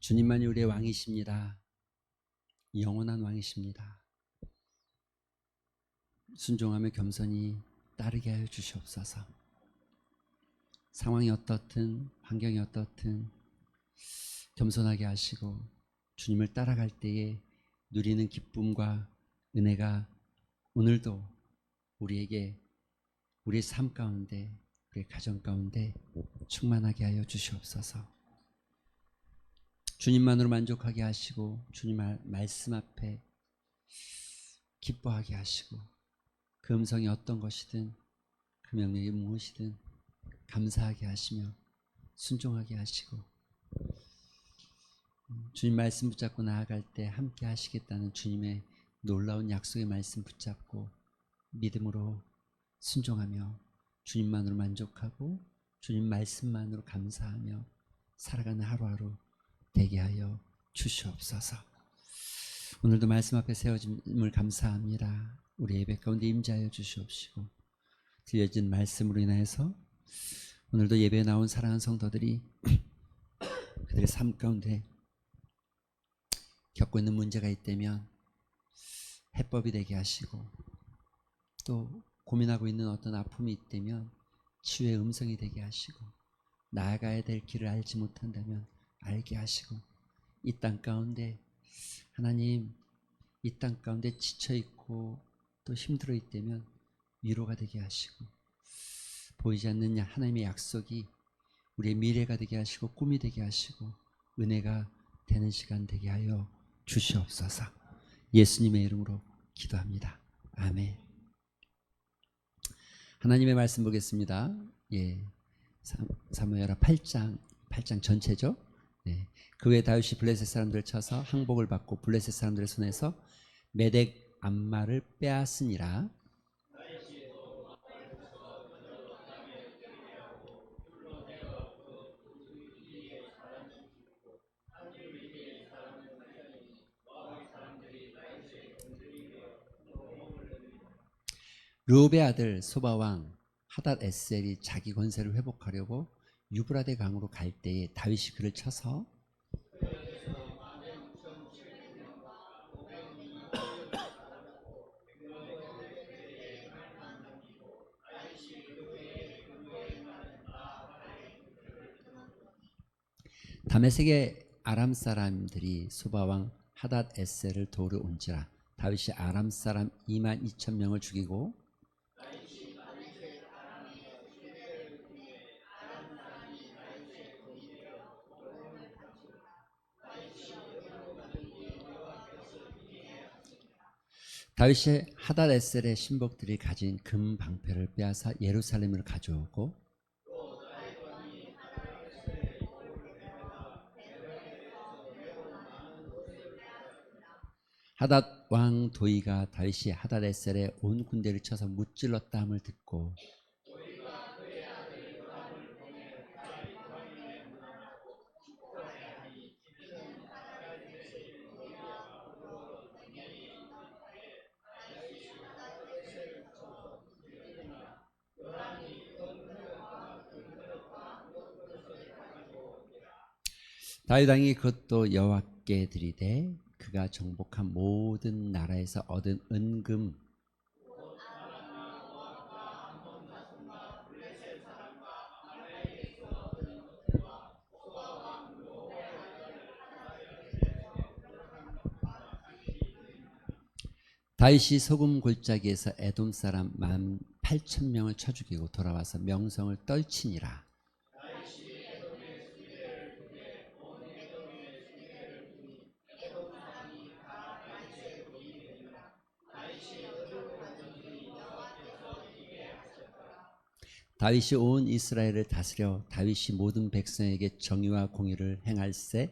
주님만이 우리의 왕이십니다. 영원한 왕이십니다. 순종하며 겸손히 따르게 하여 주시옵소서. 상황이 어떻든 환경이 어떻든 겸손하게 하시고 주님을 따라갈 때에 누리는 기쁨과 은혜가 오늘도 우리에게 우리의 삶 가운데 우리의 가정 가운데 충만하게 하여 주시옵소서. 주님만으로 만족하게 하시고 주님 말씀 앞에 기뻐하게 하시고 그 음성이 어떤 것이든 그 명령이 무엇이든 감사하게 하시며 순종하게 하시고 주님 말씀 붙잡고 나아갈 때 함께 하시겠다는 주님의 놀라운 약속의 말씀 붙잡고 믿음으로 순종하며 주님만으로 만족하고 주님 말씀만으로 감사하며 살아가는 하루하루 되게 하여 주시옵소서. 오늘도 말씀 앞에 세워짐을 감사합니다. 우리 예배 가운데 임재하여 주시옵시고 들려진 말씀으로 인하여서 오늘도 예배에 나온 사랑하는 성도들이 그들의 삶 가운데 겪고 있는 문제가 있다면 해법이 되게 하시고 또 고민하고 있는 어떤 아픔이 있다면 치유의 음성이 되게 하시고 나아가야 될 길을 알지 못한다면 알게 하시고 이 땅 가운데 하나님 이 땅 가운데 지쳐있고 또 힘들어 있다면 위로가 되게 하시고 보이지 않는 하나님의 약속이 우리의 미래가 되게 하시고 꿈이 되게 하시고 은혜가 되는 시간 되게 하여 주시옵소서. 예수님의 이름으로 기도합니다. 아멘. 하나님의 말씀 보겠습니다. 사무엘하 8장 전체죠. 그 후에 다윗이 블레셋 사람들을 쳐서 항복을 받고 블레셋 사람들의 손에서 메덱 암마를 빼앗으니라. 르홉의 아들 소바왕 하닷 에셀이 자기 권세를 회복하려고 유브라데 강으로 갈 때에 다윗이 그를 쳐서 다메섹의 아람 사람들이 소바왕 하닷 에셀을 도우러 온지라. 다윗이 아람 사람 22,000명을 죽이고 다윗이 하닷 에셀의 신복들이 가진 금 방패를 빼앗아 예루살렘을 가져오고 하닷 왕 도이가 다윗이 하닷 에셀의 온 군대를 쳐서 무찔렀다 함을 듣고 다윗 왕이 그것도 여호와께 드리되 그가 정복한 모든 나라에서 얻은 은금 다윗이 소금 골짜기에서 에돔 사람 18,000명을 쳐 죽이고 돌아와서 명성을 떨치니라. 다윗이 온 이스라엘을 다스려 다윗이 모든 백성에게 정의와 공의를 행할세.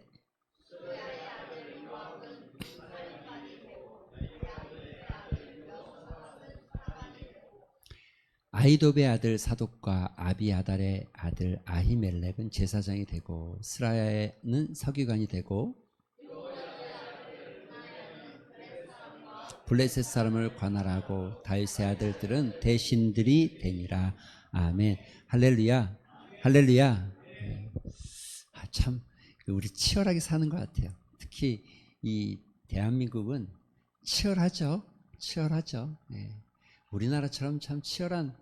아히도베의 아들 사독과 아비아달의 아들 아히멜렉은 제사장이 되고 스라야는 서기관이 되고 블레셋 사람을 관할하고 다윗의 아들들은 대신들이 되니라. 아멘. 할렐루야. 할렐루야. 참 우리 치열하게 사는 것 같아요. 특히 이 대한민국은 치열하죠. 치열하죠. 예. 우리나라처럼 참 치열한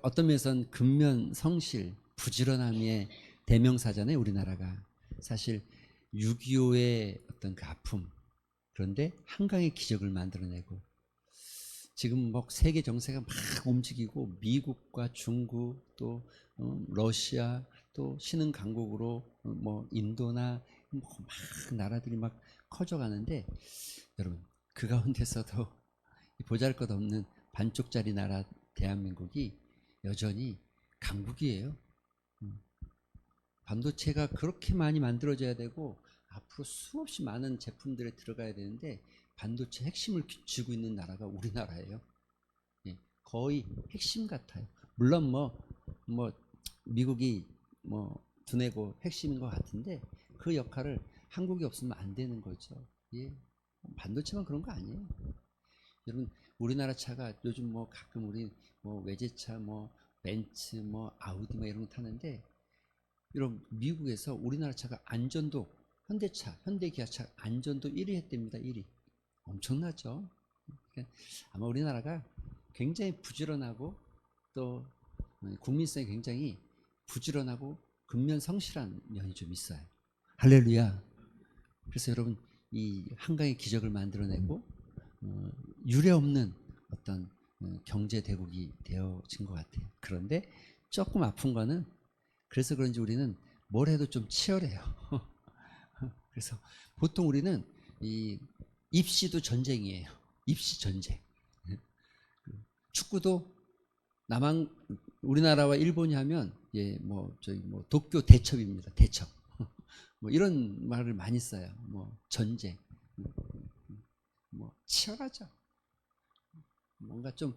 어떤 면에서는 근면 성실 부지런함의 대명사잖아요. 우리나라가 사실 6.25의 어떤 그 아픔, 그런데 한강의 기적을 만들어내고 지금 뭐 세계 정세가 막 움직이고 미국과 중국 또 러시아 또 신흥 강국으로 뭐 인도나 뭐 막 나라들이 막 커져가는데 여러분 그 가운데서도 보잘것없는 반쪽짜리 나라 대한민국이 여전히 강국이에요. 반도체가 그렇게 많이 만들어져야 되고 앞으로 수없이 많은 제품들에 들어가야 되는데 반도체 핵심을 쥐고 있는 나라가 우리나라예요. 예, 거의 핵심 같아요. 물론 뭐 미국이 뭐 두뇌고 핵심인 것 같은데 그 역할을 한국이 없으면 안 되는 거죠. 예, 반도체만 그런 거 아니에요. 여러분 우리나라 차가 요즘 뭐 가끔 우리 뭐 외제차 뭐 벤츠 뭐 아우디 뭐 이런 거 타는데 이런 미국에서 우리나라 차가 안전도 현대차 현대기아차 안전도 1위 했답니다. 1위 엄청나죠. 그러니까 아마 우리나라가 굉장히 부지런하고 또 국민성이 굉장히 부지런하고 근면 성실한 면이 좀 있어요. 할렐루야. 그래서 여러분 이 한강의 기적을 만들어내고 유례 없는 어떤 경제 대국이 되어진 것 같아요. 그런데 조금 아픈 거는 그래서 그런지 우리는 뭘 해도 좀 치열해요. 그래서 보통 우리는 이 입시도 전쟁이에요. 입시 전쟁. 축구도 남한 우리나라와 일본이 하면 뭐 저희 뭐 도쿄 대첩입니다. 대첩. 뭐 이런 말을 많이 써요. 뭐 전쟁. 뭐 치열하죠. 뭔가 좀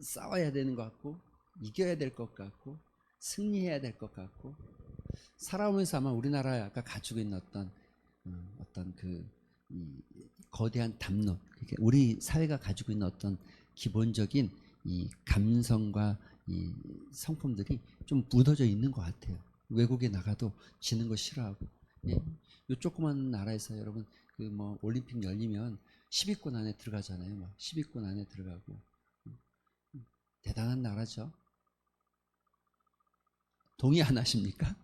싸워야 되는 것 같고 이겨야 될 것 같고 승리해야 될 것 같고 살아오면서 아마 우리나라가 가지고 있는 어떤 그 거대한 담론, 우리 사회가 가지고 있는 어떤 기본적인 이 감성과 이 성품들이 좀 묻어져 있는 것 같아요. 외국에 나가도 지는 거 싫어하고, 예. 요 조그만 나라에서 여러분 그 뭐 올림픽 열리면 10위권 안에 들어가잖아요. 막 10위권 안에 들어가고 대단한 나라죠. 동의 안 하십니까?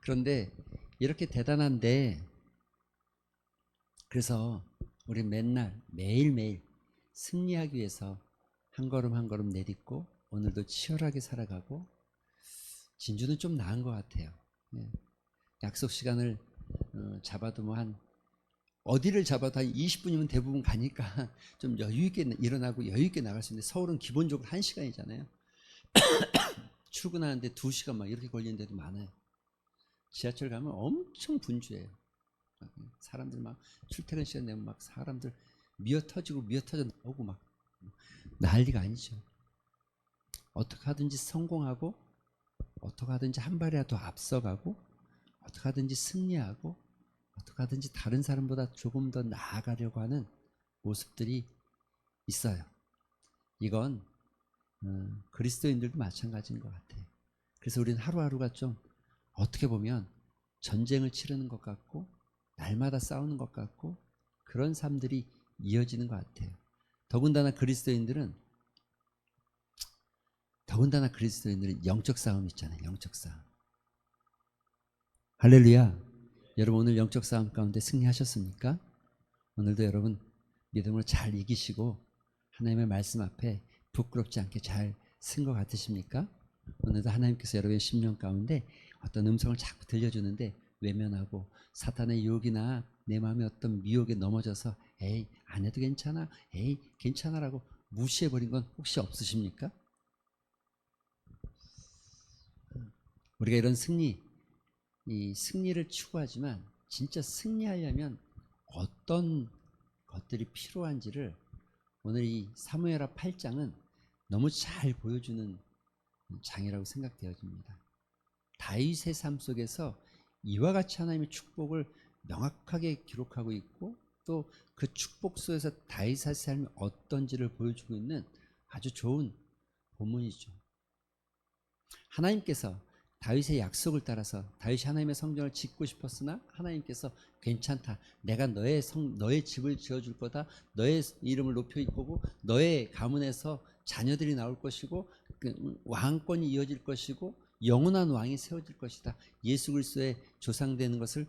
그런데 이렇게 대단한데 그래서 우리 맨날 매일매일 승리하기 위해서 한 걸음 한 걸음 내딛고 오늘도 치열하게 살아가고 진주는 좀 나은 것 같아요. 예. 약속 시간을 잡아도 뭐 한 어디를 잡아도 한 20분이면 대부분 가니까 좀 여유 있게 일어나고 여유 있게 나갈 수 있는데 서울은 기본적으로 1시간이잖아요. 출근하는데 2시간 막 이렇게 걸리는 데도 많아요. 지하철 가면 엄청 분주해요. 사람들 막 출퇴근 시간 되면 막 사람들 미어 터져 나오고 막 난리가 아니죠. 어떻게 하든지 성공하고 어떻게 하든지 한 발이라도 앞서가고 어떻게 하든지 승리하고 어떻게 하든지 다른 사람보다 조금 더 나아가려고 하는 모습들이 있어요. 이건 그리스도인들도 마찬가지인 것 같아요. 그래서 우리는 하루하루가 좀 어떻게 보면 전쟁을 치르는 것 같고 날마다 싸우는 것 같고 그런 삶들이 이어지는 것 같아요. 더군다나 그리스도인들은 영적 싸움 있잖아요. 영적 싸움. 할렐루야. 여러분 오늘 영적 싸움 가운데 승리하셨습니까? 오늘도 여러분 믿음으로 잘 이기시고 하나님의 말씀 앞에 부끄럽지 않게 잘 쓴 것 같으십니까? 오늘도 하나님께서 여러분의 심령 가운데 어떤 음성을 자꾸 들려주는데 외면하고 사탄의 유혹이나 내 마음의 어떤 미혹에 넘어져서 에이 안 해도 괜찮아 에이 괜찮아라고 무시해버린 건 혹시 없으십니까? 우리가 이런 이 승리를 추구하지만 진짜 승리하려면 어떤 것들이 필요한지를 오늘 이 사무엘하 8장은 너무 잘 보여주는 장이라고 생각되어집니다. 다윗의 삶 속에서 이와 같이 하나님의 축복을 명확하게 기록하고 있고 또 그 축복 속에서 다윗의 삶이 어떤지를 보여주고 있는 아주 좋은 본문이죠. 하나님께서 다윗의 약속을 따라서 다윗이 하나님의 성전을 짓고 싶었으나 하나님께서 괜찮다. 내가 너의 집을 지어줄 거다. 너의 이름을 높일 거고 너의 가문에서 자녀들이 나올 것이고 왕권이 이어질 것이고 영원한 왕이 세워질 것이다. 예수 그리스도의 조상되는 것을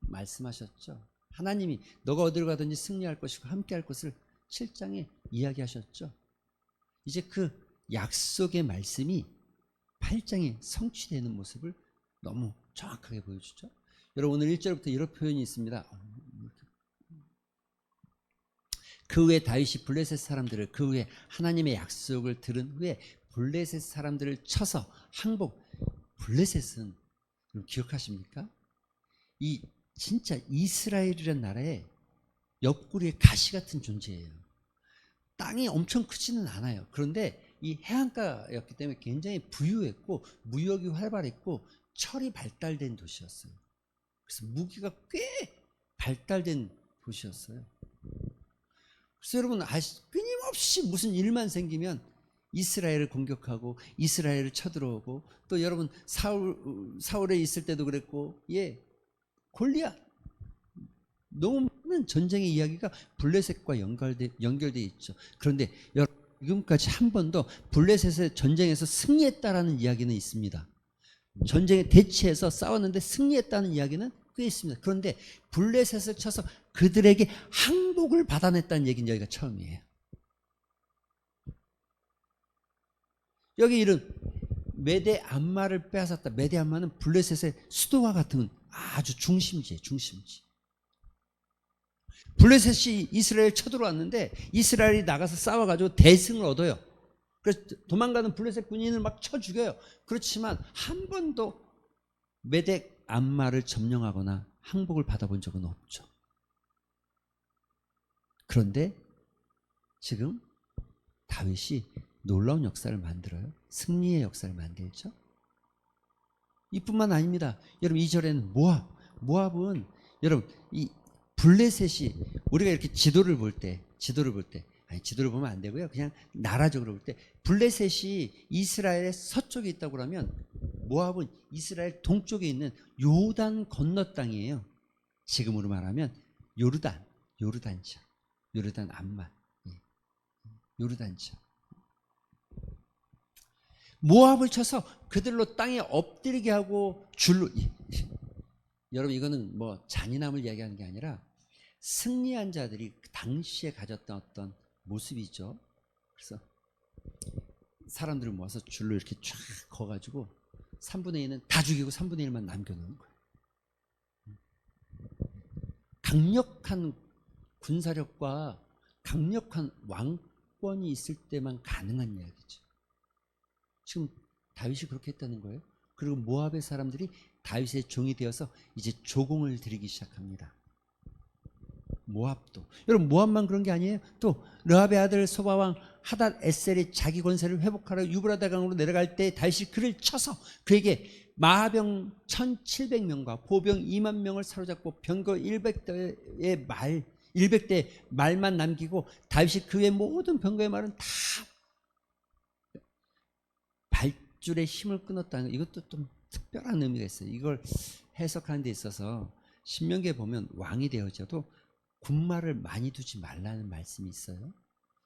말씀하셨죠. 하나님이 너가 어디로 가든지 승리할 것이고 함께할 것을 7장에 이야기하셨죠. 이제 그 약속의 말씀이 8장에 성취되는 모습을 너무 정확하게 보여주죠. 여러분 오늘 1절부터 이런 표현이 있습니다. 그 후에 다윗이 블레셋 사람들을 그 후에 하나님의 약속을 들은 후에 블레셋 사람들을 쳐서 항복. 블레셋은 기억하십니까? 이 진짜 이스라엘이라는 나라의 옆구리에 가시 같은 존재예요. 땅이 엄청 크지는 않아요. 그런데 이 해안가였기 때문에 굉장히 부유했고 무역이 활발했고 철이 발달된 도시였어요. 그래서 무기가 꽤 발달된 도시였어요. 그래서 여러분 끊임없이 무슨 일만 생기면 이스라엘을 공격하고 이스라엘을 쳐들어오고 또 여러분 사울에 있을 때도 그랬고 골리앗 너무 많은 전쟁의 이야기가 블레셋과 연결되어 있죠. 그런데 여러분 지금까지 한 번도 블레셋의 전쟁에서 승리했다라는 이야기는 있습니다. 전쟁에 대치해서 싸웠는데 승리했다는 이야기는 꽤 있습니다. 그런데 블레셋을 쳐서 그들에게 항복을 받아냈다는 얘기는 여기가 처음이에요. 여기 이런 메대 암마를 빼앗았다. 메대 암마는 블레셋의 수도와 같은 아주 중심지예요. 중심지. 블레셋이 이스라엘 쳐들어왔는데 이스라엘이 나가서 싸워가지고 대승을 얻어요. 그래서 도망가는 블레셋 군인을 막 쳐 죽여요. 그렇지만 한 번도 메덱 암마를 점령하거나 항복을 받아본 적은 없죠. 그런데 지금 다윗이 놀라운 역사를 만들어요. 승리의 역사를 만들죠. 이뿐만 아닙니다. 여러분 2절에는 모압은 여러분 이 블레셋이 우리가 이렇게 지도를 볼 때 지도를 보면 안 되고요. 그냥 나라적으로 볼 때 블레셋이 이스라엘의 서쪽에 있다고 그러면 모압은 이스라엘 동쪽에 있는 요단 건너 땅이에요. 지금으로 말하면 요르단죠. 요르단 암만. 요르단죠. 모압을 쳐서 그들로 땅에 엎드리게 하고 줄로 여러분 이거는 뭐 잔인함을 이야기하는 게 아니라 승리한 자들이 당시에 가졌던 어떤 모습이죠. 그래서 사람들을 모아서 줄로 이렇게 쫙 거가지고 3분의 2는 다 죽이고 3분의 1만 남겨놓은 거예요. 강력한 군사력과 강력한 왕권이 있을 때만 가능한 이야기죠. 지금 다윗이 그렇게 했다는 거예요. 그리고 모압의 사람들이 다윗의 종이 되어서 이제 조공을 드리기 시작합니다. 모압도 여러분 모압만 그런 게 아니에요. 또 르합의 아들 소바왕 하닷 에셀이 자기 권세를 회복하러 유브라데 강으로 내려갈 때 다윗이 그를 쳐서 그에게 마병 1700명과 보병 2만 명을 사로잡고 병거 100대의 100대 말만 남기고 다윗이 그의 모든 병거의 말은 다 발줄에 힘을 끊었다는 거. 이것도 좀 특별한 의미가 있어요. 이걸 해석하는 데 있어서 신명기에 보면 왕이 되어져도 군말을 많이 두지 말라는 말씀이 있어요.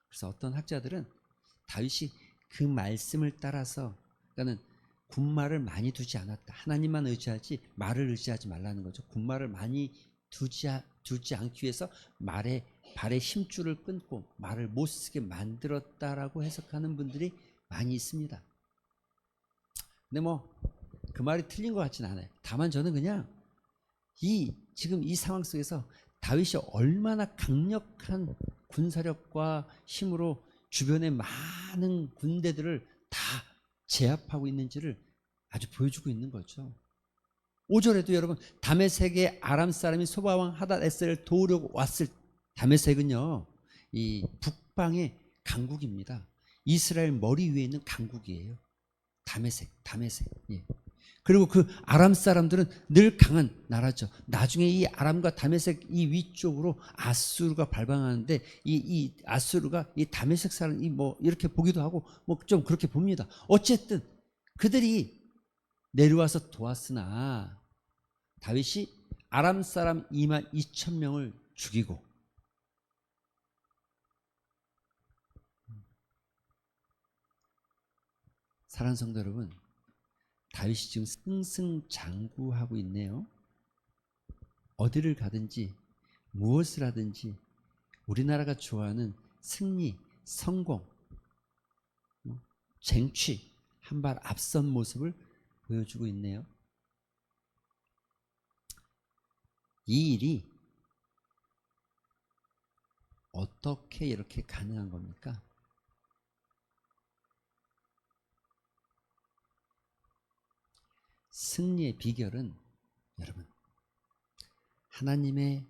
그래서 어떤 학자들은 다윗이 그 말씀을 따라서 그러니까는 군말을 많이 두지 않았다. 하나님만 의지하지 말을 의지하지 말라는 거죠. 군말을 많이 두지 않기 위해서 발에 힘줄을 끊고 말을 못 쓰게 만들었다라고 해석하는 분들이 많이 있습니다. 근데 뭐 그 말이 틀린 것 같지는 않아요. 다만 저는 그냥 지금 이 상황 속에서 다윗이 얼마나 강력한 군사력과 힘으로 주변의 많은 군대들을 다 제압하고 있는지를 아주 보여주고 있는 거죠. 5절에도 여러분 다메섹의 아람 사람이 소바왕 하닷 에셀을 도우려고 왔을 다메섹은요 이 북방의 강국입니다. 이스라엘 머리 위에 있는 강국이에요. 다메섹. 예. 그리고 그 아람 사람들은 늘 강한 나라죠. 나중에 이 아람과 다메섹 이 위쪽으로 아수르가 발방하는데 이 아수르가 이 다메섹 사람 뭐 이렇게 보기도 하고 뭐 좀 그렇게 봅니다. 어쨌든 그들이 내려와서 도왔으나 다윗이 아람 사람 2만 2천 명을 죽이고 사랑하는 성도 여러분, 다윗이 지금 승승장구하고 있네요. 어디를 가든지 무엇을 하든지 우리나라가 좋아하는 승리, 성공, 쟁취, 한 발 앞선 모습을 보여주고 있네요. 이 일이 어떻게 이렇게 가능한 겁니까? 승리의 비결은 여러분, 하나님의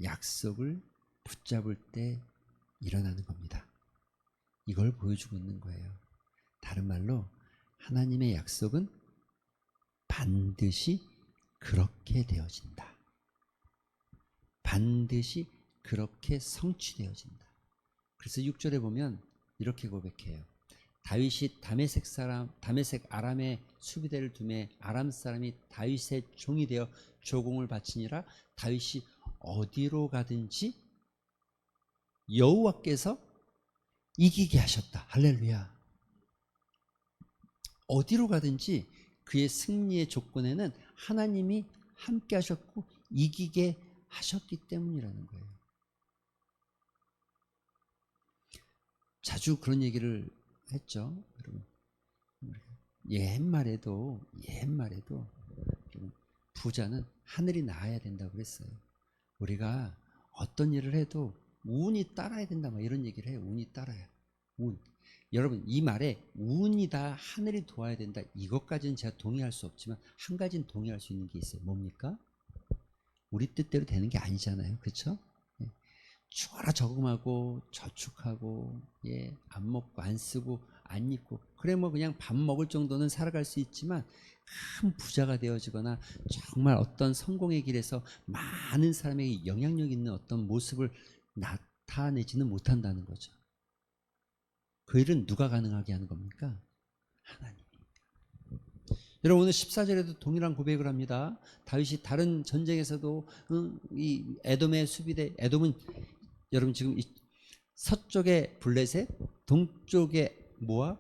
약속을 붙잡을 때 일어나는 겁니다. 이걸 보여주고 있는 거예요. 다른 말로 하나님의 약속은 반드시 그렇게 되어진다. 반드시 그렇게 성취되어진다. 그래서 6절에 보면 이렇게 고백해요. 다윗이 다메섹 아람의 수비대를 두매 아람 사람이 다윗의 종이 되어 조공을 바치니라. 다윗이 어디로 가든지 여호와께서 이기게 하셨다. 할렐루야. 어디로 가든지 그의 승리의 조건에는 하나님이 함께 하셨고 이기게 하셨기 때문이라는 거예요. 자주 그런 얘기를 했죠. 여러분, 옛말에도 부자는 하늘이 나아야 된다고 그랬어요. 우리가 어떤 일을 해도 운이 따라야 된다, 막 이런 얘기를 해요. 운이 따라야. 운. 여러분, 이 말에 운이다, 하늘이 도와야 된다, 이것까지는 제가 동의할 수 없지만 한 가지는 동의할 수 있는 게 있어요. 뭡니까? 우리 뜻대로 되는 게 아니잖아요. 그렇죠? 죽어라 저금하고 저축하고, 안 먹고 안 쓰고 안 입고, 그래 뭐 그냥 밥 먹을 정도는 살아갈 수 있지만 큰 부자가 되어지거나 정말 어떤 성공의 길에서 많은 사람에게 영향력 있는 어떤 모습을 나타내지는 못한다는 거죠. 그 일은 누가 가능하게 하는 겁니까? 하나님. 여러분, 오늘 14절에도 동일한 고백을 합니다. 다윗이 다른 전쟁에서도 이 에돔의 수비대, 에돔은 여러분 지금 서쪽에 블레셋, 동쪽에 모압,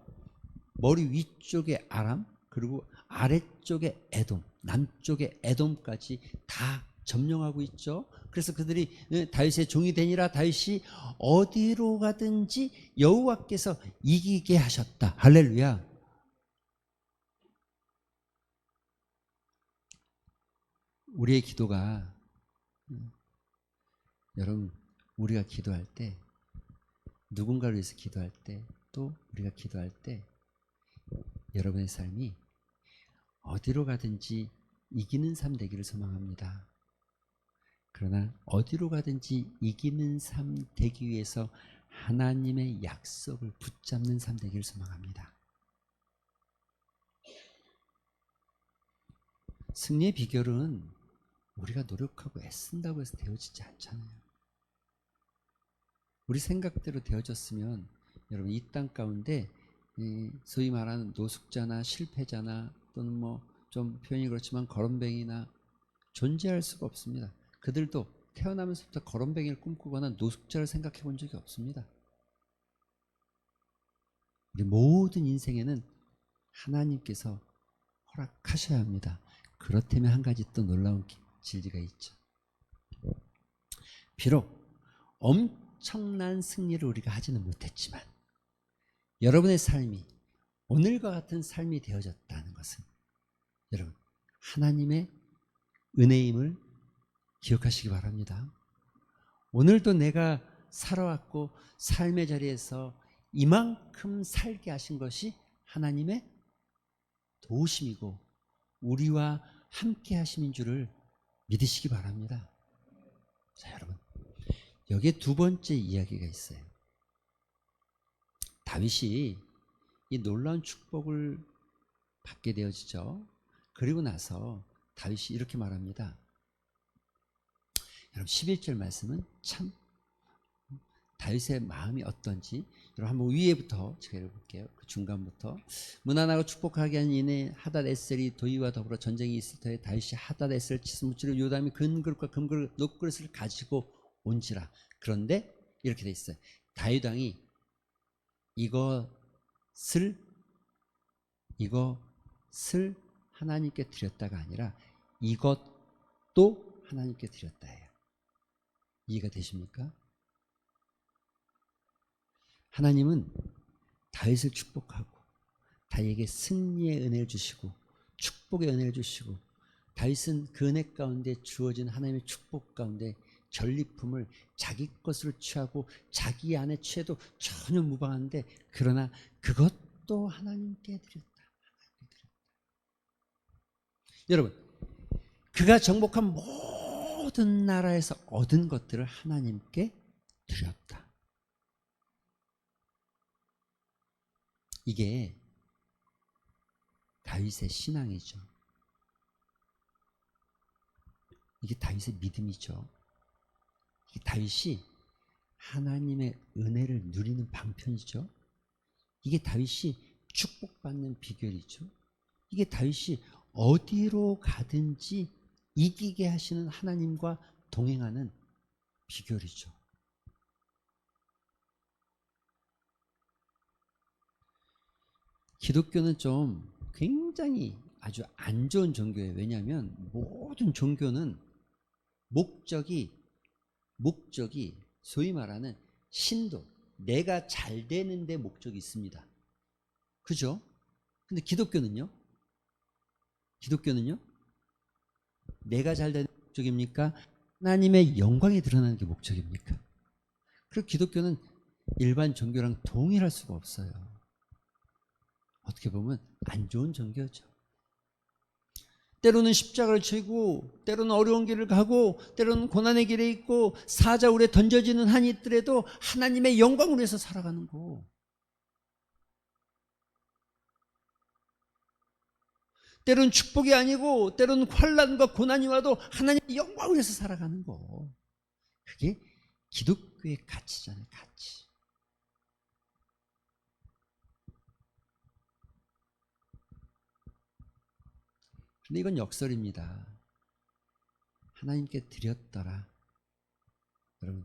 머리 위쪽에 아람, 그리고 아래쪽에 에돔, 남쪽에 에돔까지 다 점령하고 있죠. 그래서 그들이 다윗의 종이 되니라. 다윗이 어디로 가든지 여호와께서 이기게 하셨다. 할렐루야. 우리의 기도가, 여러분, 우리가 기도할 때, 누군가를 위해서 기도할 때, 또 우리가 기도할 때 여러분의 삶이 어디로 가든지 이기는 삶 되기를 소망합니다. 그러나 어디로 가든지 이기는 삶 되기 위해서 하나님의 약속을 붙잡는 삶 되기를 소망합니다. 승리의 비결은 우리가 노력하고 애쓴다고 해서 되어지지 않잖아요. 우리 생각대로 되어졌으면 여러분, 이 땅 가운데 소위 말하는 노숙자나 실패자나 또는 뭐 좀 표현이 그렇지만 거렁뱅이나 존재할 수가 없습니다. 그들도 태어나면서부터 거렁뱅이를 꿈꾸거나 노숙자를 생각해 본 적이 없습니다. 우리 모든 인생에는 하나님께서 허락하셔야 합니다. 그렇다면 한 가지 또 놀라운 진리가 있죠. 비록 엄청난 승리를 우리가 하지는 못했지만 여러분의 삶이 오늘과 같은 삶이 되어졌다는 것은 여러분, 하나님의 은혜임을 기억하시기 바랍니다. 오늘도 내가 살아왔고 삶의 자리에서 이만큼 살게 하신 것이 하나님의 도우심이고 우리와 함께 하심인 줄을 믿으시기 바랍니다. 자, 여러분, 여기에 두 번째 이야기가 있어요. 다윗이 이 놀라운 축복을 받게 되어지죠. 그리고 나서 다윗이 이렇게 말합니다. 여러분, 11절 말씀은 참 다윗의 마음이 어떤지 여러분 한번 위에부터 제가 읽어볼게요. 그 중간부터. 무난하고 축복하게 한 이내 하닷에셀이 도의와 더불어 전쟁이 있을 터에 다윗이 하닷에셀 치스무치를 요담이 금그릇과 금그릇 녹그릇을 가지고 온지라. 그런데 이렇게 돼 있어요. 다윗 왕이 이것을 하나님께 드렸다가 아니라 이것도 하나님께 드렸다 해요. 이해가 되십니까? 하나님은 다윗을 축복하고 다윗에게 승리의 은혜를 주시고 축복의 은혜를 주시고 다윗은 그 은혜 가운데 주어진 하나님의 축복 가운데 전리품을 자기 것으로 취하고 자기 안에 취해도 전혀 무방한데 그러나 그것도 하나님께 드렸다. 여러분, 그가 정복한 모든 나라에서 얻은 것들을 하나님께 드렸다. 이게 다윗의 신앙이죠. 이게 다윗의 믿음이죠. 이게 다윗이 하나님의 은혜를 누리는 방편이죠. 이게 다윗이 축복받는 비결이죠. 이게 다윗이 어디로 가든지 이기게 하시는 하나님과 동행하는 비결이죠. 기독교는 좀 굉장히 아주 안 좋은 종교예요. 왜냐하면 모든 종교는 목적이 소위 말하는 신도, 내가 잘 되는 데 목적이 있습니다. 그죠? 근데 기독교는요? 내가 잘 되는 목적입니까? 하나님의 영광이 드러나는 게 목적입니까? 그리고 기독교는 일반 종교랑 동일할 수가 없어요. 어떻게 보면 안 좋은 종교죠. 때로는 십자가를 지고 때로는 어려운 길을 가고 때로는 고난의 길에 있고 사자울에 던져지는 한이 있더라도 하나님의 영광을 위해서 살아가는 거. 때로는 축복이 아니고 때로는 환난과 고난이 와도 하나님의 영광을 위해서 살아가는 거. 그게 기독교의 가치잖아요. 가치. 근데 이건 역설입니다. 하나님께 드렸더라. 여러분,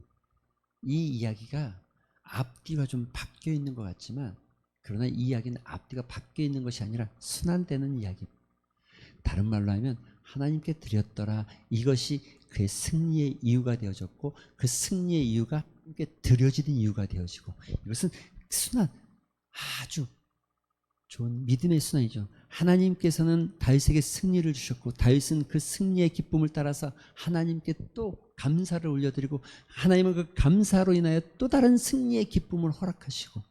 이 이야기가 앞뒤가 좀 바뀌어 있는 것 같지만 그러나 이 이야기는 앞뒤가 바뀌어 있는 것이 아니라 순환되는 이야기입니다. 다른 말로 하면 하나님께 드렸더라. 이것이 그의 승리의 이유가 되어졌고 그 승리의 이유가 하나님께 드려지는 이유가 되어지고 이것은 순환, 아주 좋은 믿음의 순환이죠. 하나님께서는 다윗에게 승리를 주셨고 다윗은 그 승리의 기쁨을 따라서 하나님께 또 감사를 올려드리고 하나님은 그 감사로 인하여 또 다른 승리의 기쁨을 허락하시고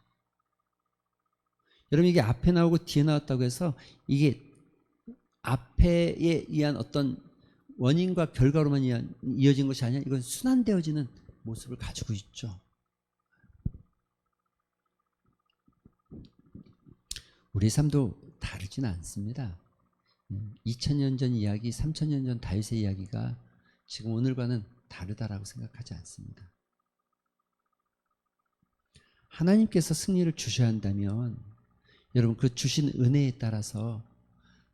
여러분 이게 앞에 나오고 뒤에 나왔다고 해서 이게 앞에에 의한 어떤 원인과 결과로만 이어진 것이 아니라 이건 순환되어지는 모습을 가지고 있죠. 우리 삶도 다르진 않습니다. 2000년 전 이야기, 3000년 전 다윗의 이야기가 지금 오늘과는 다르다라고 생각하지 않습니다. 하나님께서 승리를 주셔야 한다면 여러분 그 주신 은혜에 따라서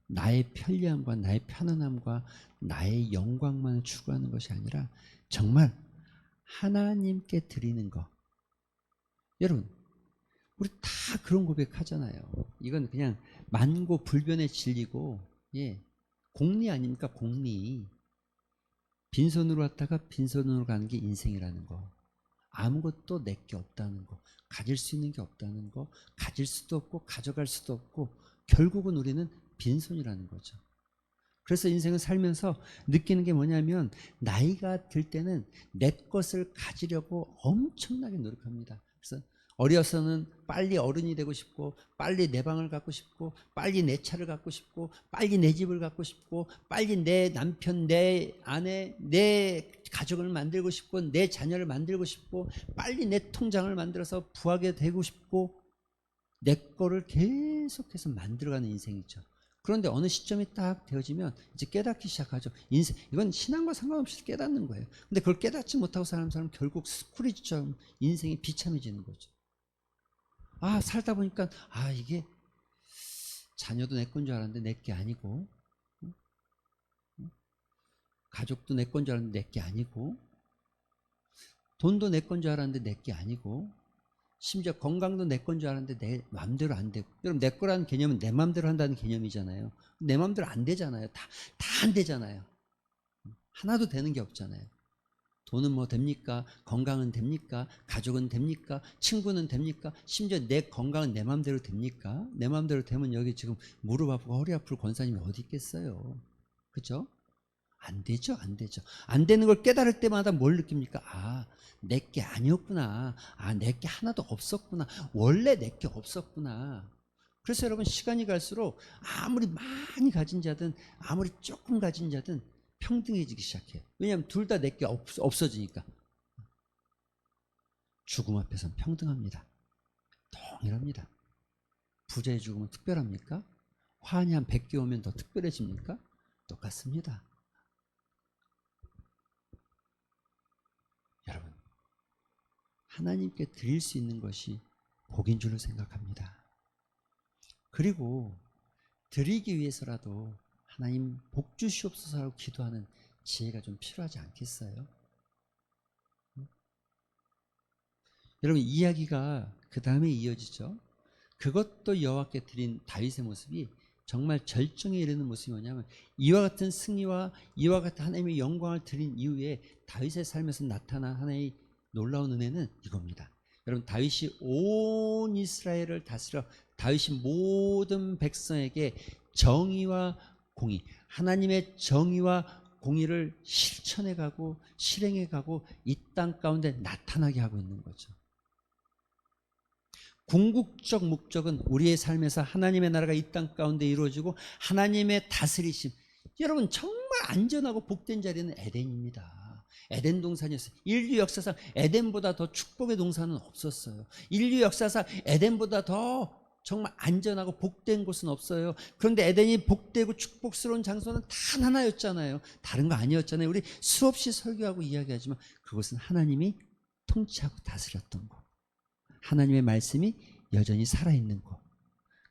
나의 편리함과 나의 편안함과 나의 영광만을 추구하는 것이 아니라 정말 하나님께 드리는 것. 여러분 우리 다 그런 고백하잖아요. 이건 그냥 만고불변의 진리고 공리 아닙니까? 공리. 빈손으로 왔다가 빈손으로 가는 게 인생이라는 거. 아무것도 내게 없다는 거. 가질 수 있는 게 없다는 거. 가질 수도 없고 가져갈 수도 없고 결국은 우리는 빈손이라는 거죠. 그래서 인생을 살면서 느끼는 게 뭐냐면 나이가 들 때는 내 것을 가지려고 엄청나게 노력합니다. 그래서 어려서는 빨리 어른이 되고 싶고 빨리 내 방을 갖고 싶고 빨리 내 차를 갖고 싶고 빨리 내 집을 갖고 싶고 빨리 내 남편, 내 아내, 내 가족을 만들고 싶고 내 자녀를 만들고 싶고 빨리 내 통장을 만들어서 부하게 되고 싶고 내 거를 계속해서 만들어가는 인생이죠. 그런데 어느 시점이 딱 되어지면 이제 깨닫기 시작하죠. 인생, 이건 신앙과 상관없이 깨닫는 거예요. 근데 그걸 깨닫지 못하고 사는 사람은 결국 스크리지처럼 인생이 비참해지는 거죠. 아, 살다 보니까 이게 자녀도 내 건 줄 알았는데 내 게 아니고, 가족도 내 건 줄 알았는데 내 게 아니고, 돈도 내 건 줄 알았는데 내 게 아니고, 심지어 건강도 내 건 줄 알았는데 내 마음대로 안 되고. 여러분, 내 거라는 개념은 내 마음대로 한다는 개념이잖아요. 내 마음대로 안 되잖아요. 다 안 되잖아요. 하나도 되는 게 없잖아요. 돈은 뭐 됩니까? 건강은 됩니까? 가족은 됩니까? 친구는 됩니까? 심지어 내 건강은 내 마음대로 됩니까? 내 마음대로 되면 여기 지금 무릎 아프고 허리 아플 권사님이 어디 있겠어요? 그죠? 안 되죠, 안 되죠. 안 되는 걸 깨달을 때마다 뭘 느낍니까? 내게 아니었구나. 내게 하나도 없었구나. 원래 내게 없었구나. 그래서 여러분, 시간이 갈수록 아무리 많이 가진 자든 아무리 조금 가진 자든 평등해지기 시작해요. 왜냐하면 둘 다 내게 없어지니까. 죽음 앞에서는 평등합니다. 동일합니다. 부자의 죽음은 특별합니까? 환이 한 100개 오면 더 특별해집니까? 똑같습니다. 여러분, 하나님께 드릴 수 있는 것이 복인 줄로 생각합니다. 그리고 드리기 위해서라도 하나님 복 주시옵소서라고 기도하는 지혜가 좀 필요하지 않겠어요? 여러분, 이야기가 그 다음에 이어지죠. 그것도 여호와께 드린 다윗의 모습이 정말 절정에 이르는 모습이 뭐냐면, 이와 같은 승리와 이와 같은 하나님의 영광을 드린 이후에 다윗의 삶에서 나타난 하나의 놀라운 은혜는 이겁니다. 여러분, 다윗이 온 이스라엘을 다스려 다윗이 모든 백성에게 정의와 공의, 하나님의 정의와 공의를 실천해가고 실행해가고 이 땅 가운데 나타나게 하고 있는 거죠. 궁극적 목적은 우리의 삶에서 하나님의 나라가 이 땅 가운데 이루어지고 하나님의 다스리심. 여러분, 정말 안전하고 복된 자리는 에덴입니다. 에덴 동산이었어요. 인류 역사상 에덴보다 더 축복의 동산은 없었어요. 인류 역사상 에덴보다 더 정말 안전하고 복된 곳은 없어요. 그런데 에덴이 복되고 축복스러운 장소는 단 하나였잖아요. 다른 거 아니었잖아요. 우리 수없이 설교하고 이야기하지만 그것은 하나님이 통치하고 다스렸던 것, 하나님의 말씀이 여전히 살아있는 것.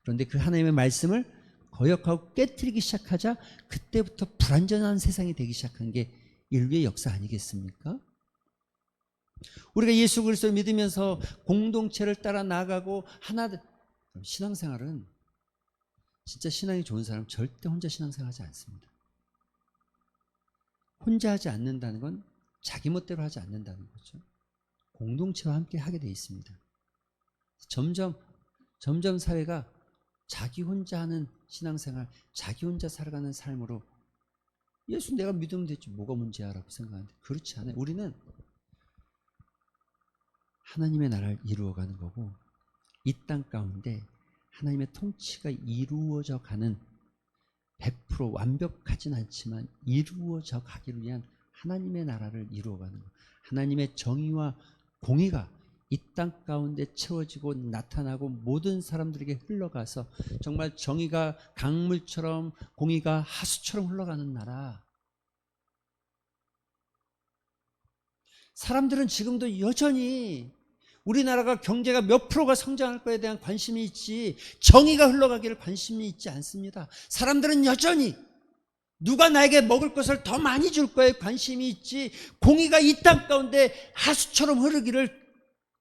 그런데 그 하나님의 말씀을 거역하고 깨트리기 시작하자 그때부터 불완전한 세상이 되기 시작한 게 인류의 역사 아니겠습니까? 우리가 예수 그리스도를 믿으면서 공동체를 따라 나가고 하나, 신앙생활은 진짜 신앙이 좋은 사람은 절대 혼자 신앙생활하지 않습니다. 혼자 하지 않는다는 건 자기 멋대로 하지 않는다는 거죠. 공동체와 함께 하게 돼 있습니다. 점점 사회가 자기 혼자 하는 신앙생활, 자기 혼자 살아가는 삶으로, 예수 내가 믿으면 되지 뭐가 문제야 라고 생각하는데 그렇지 않아요. 우리는 하나님의 나라를 이루어가는 거고, 이 땅 가운데 하나님의 통치가 이루어져 가는, 100% 완벽하진 않지만 이루어져 가기를 위한 하나님의 나라를 이루어가는 것, 하나님의 정의와 공의가 이 땅 가운데 채워지고 나타나고 모든 사람들에게 흘러가서 정말 정의가 강물처럼 공의가 하수처럼 흘러가는 나라. 사람들은 지금도 여전히 우리나라가 경제가 몇 프로가 성장할 거에 대한 관심이 있지 정의가 흘러가기를 관심이 있지 않습니다. 사람들은 여전히 누가 나에게 먹을 것을 더 많이 줄 거에 관심이 있지 공의가 이 땅 가운데 하수처럼 흐르기를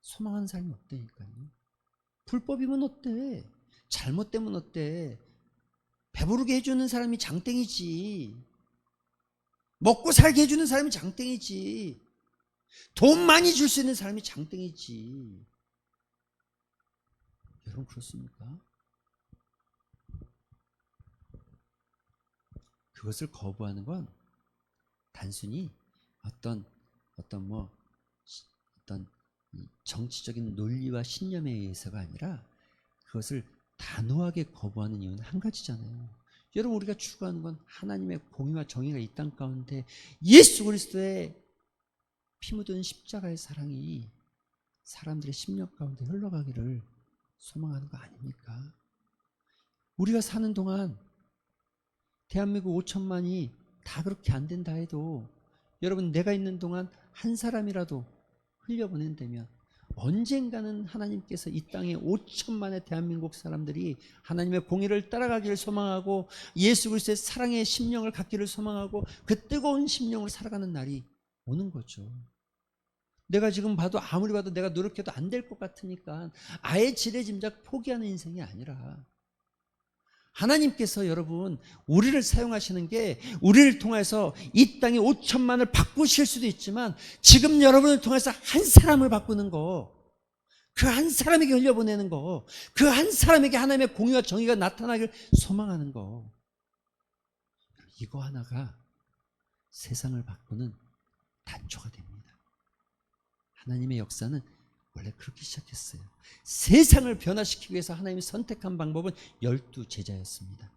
소망하는 사람이 없다니까요. 불법이면 어때? 잘못되면 어때? 배부르게 해주는 사람이 장땡이지. 먹고 살게 해주는 사람이 장땡이지. 돈 많이 줄 수 있는 사람이 장땡이지. 여러분, 그렇습니까? 그것을 거부하는 건 단순히 어떤 정치적인 논리와 신념에 의해서가 아니라 그것을 단호하게 거부하는 이유는 한 가지잖아요. 여러분, 우리가 추구하는 건 하나님의 공의와 정의가 이 땅 가운데 예수 그리스도의 피 묻은 십자가의 사랑이 사람들의 심령 가운데 흘러가기를 소망하는 거 아닙니까? 우리가 사는 동안 대한민국 5천만이 다 그렇게 안 된다 해도 여러분 내가 있는 동안 한 사람이라도 흘려보낸다면 언젠가는 하나님께서 이 땅에 5천만의 대한민국 사람들이 하나님의 공의를 따라가기를 소망하고 예수 그리스도의 사랑의 심령을 갖기를 소망하고 그 뜨거운 심령으로 살아가는 날이 오는 거죠. 내가 지금 봐도 아무리 봐도 내가 노력해도 안 될 것 같으니까 아예 지레짐작 포기하는 인생이 아니라 하나님께서 여러분 우리를 사용하시는 게 우리를 통해서 이 땅에 5천만을 바꾸실 수도 있지만 지금 여러분을 통해서 한 사람을 바꾸는 거, 그 한 사람에게 흘려보내는 거, 그 한 사람에게 하나님의 공의와 정의가 나타나길 소망하는 거, 이거 하나가 세상을 바꾸는 단초가 됩니다. 하나님의 역사는 원래 그렇게 시작했어요. 세상을 변화시키기 위해서 하나님이 선택한 방법은 12 제자였습니다.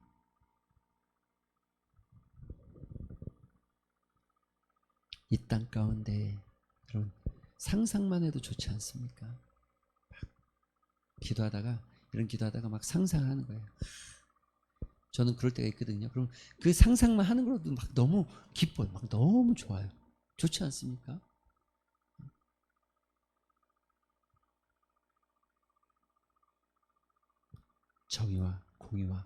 이 땅 가운데 여러분 상상만 해도 좋지 않습니까? 막 기도하다가 이런 기도하다가 막 상상하는 거예요. 저는 그럴 때가 있거든요. 그럼 그 상상만 하는 것도 막 너무 기뻐요. 막 너무 좋아요. 좋지 않습니까? 정의와 공의와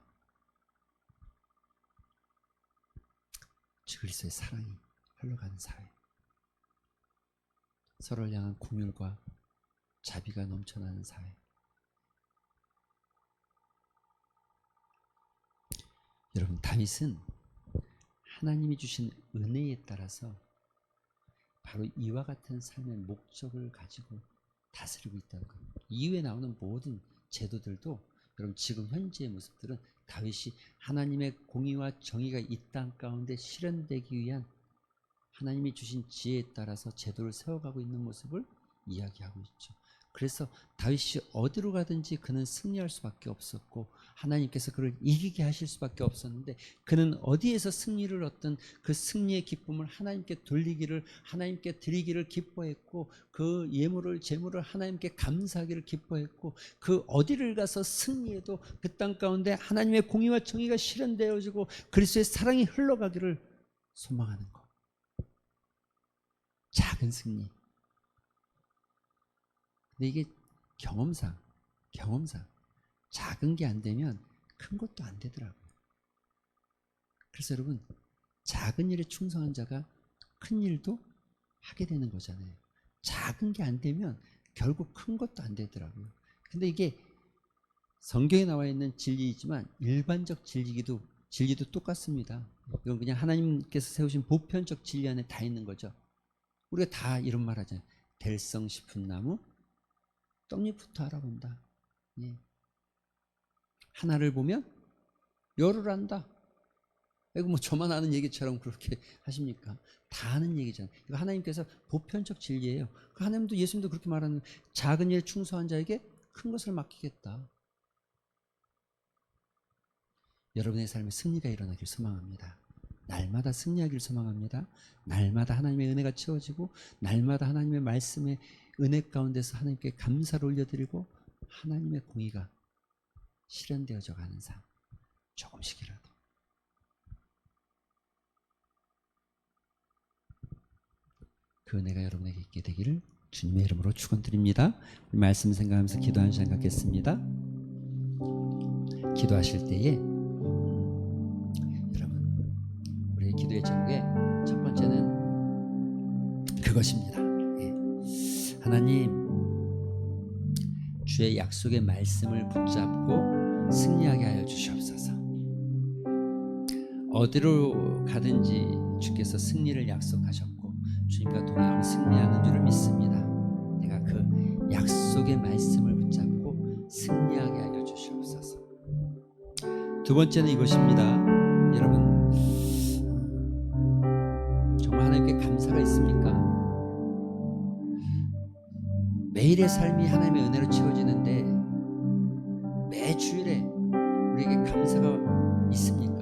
그리스도의 사랑이 흘러가는 사회, 서로를 향한 긍휼과 자비가 넘쳐나는 사회. 여러분 다윗은 하나님이 주신 은혜에 따라서 바로 이와 같은 삶의 목적을 가지고 다스리고 있다는 것. 이후에 나오는 모든 제도들도 여러분 지금 현재의 모습들은 다윗이 하나님의 공의와 정의가 이 땅 가운데 실현되기 위한 하나님이 주신 지혜에 따라서 제도를 세워가고 있는 모습을 이야기하고 있죠. 그래서 다윗이 어디로 가든지 그는 승리할 수밖에 없었고 하나님께서 그를 이기게 하실 수밖에 없었는데 그는 어디에서 승리를 얻든 그 승리의 기쁨을 하나님께 돌리기를, 하나님께 드리기를 기뻐했고 그 예물을 제물을 하나님께 감사하기를 기뻐했고 그 어디를 가서 승리해도 그 땅 가운데 하나님의 공의와 정의가 실현되어지고 그리스도의 사랑이 흘러가기를 소망하는 것. 작은 승리. 근데 이게 경험상 작은 게 안 되면 큰 것도 안 되더라고요. 그래서 여러분 작은 일에 충성한 자가 큰 일도 하게 되는 거잖아요. 작은 게 안 되면 결국 큰 것도 안 되더라고요. 근데 이게 성경에 나와 있는 진리이지만 일반적 진리도 똑같습니다. 이건 그냥 하나님께서 세우신 보편적 진리 안에 다 있는 거죠. 우리가 다 이런 말 하잖아요. 될성 싶은 나무 떡잎부터 알아본다. 예. 하나를 보면 열을 안다. 이거 뭐 저만 아는 얘기처럼 그렇게 하십니까? 다 아는 얘기잖아요. 이거 하나님께서 보편적 진리예요. 하나님도 예수님도 그렇게 말하는 작은 일에 충성한 자에게 큰 것을 맡기겠다. 여러분의 삶에 승리가 일어나길 소망합니다. 날마다 승리하길 소망합니다. 날마다 하나님의 은혜가 채워지고 날마다 하나님의 말씀의 은혜 가운데서 하나님께 감사를 올려드리고 하나님의 공의가 실현되어져 가는 삶, 조금씩이라도. 그 은혜가 여러분에게 있게 되기를 주님의 이름으로 축원드립니다. 말씀 생각하면서 기도하는 시간 갖겠습니다. 기도하실 때에 여러분 우리의 기도의 제목에 첫 번째는 그것입니다. 하나님 주의 약속의 말씀을 붙잡고 승리하게 하여 주시옵소서. 어디로 가든지 주께서 승리를 약속하셨고 주님과 동행하며 승리하는 줄을 믿습니다. 내가 그 약속의 말씀을 붙잡고 승리하게 하여 주시옵소서. 두 번째는 이것입니다. 여러분 정말 하나님께 감사가 있습니까? 매일의 삶이 하나님의 은혜로 채워지는데 매 주일에 우리에게 감사가 있습니까?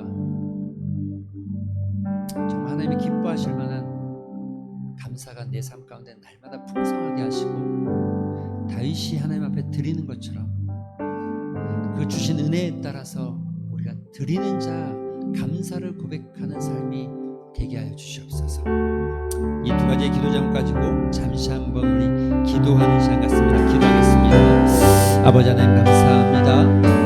정말 하나님이 기뻐하실 만한 감사가 내 삶 가운데 날마다 풍성하게 하시고 다윗이 하나님 앞에 드리는 것처럼 그 주신 은혜에 따라서 우리가 드리는 자 감사를 고백하는 삶이 되게 하여 주시옵소서. 이 두 가지의 기도 제목 가지고 잠시 한번 우리 기도하는 시간 같습니다. 기도하겠습니다. 아버지 하나님 감사합니다.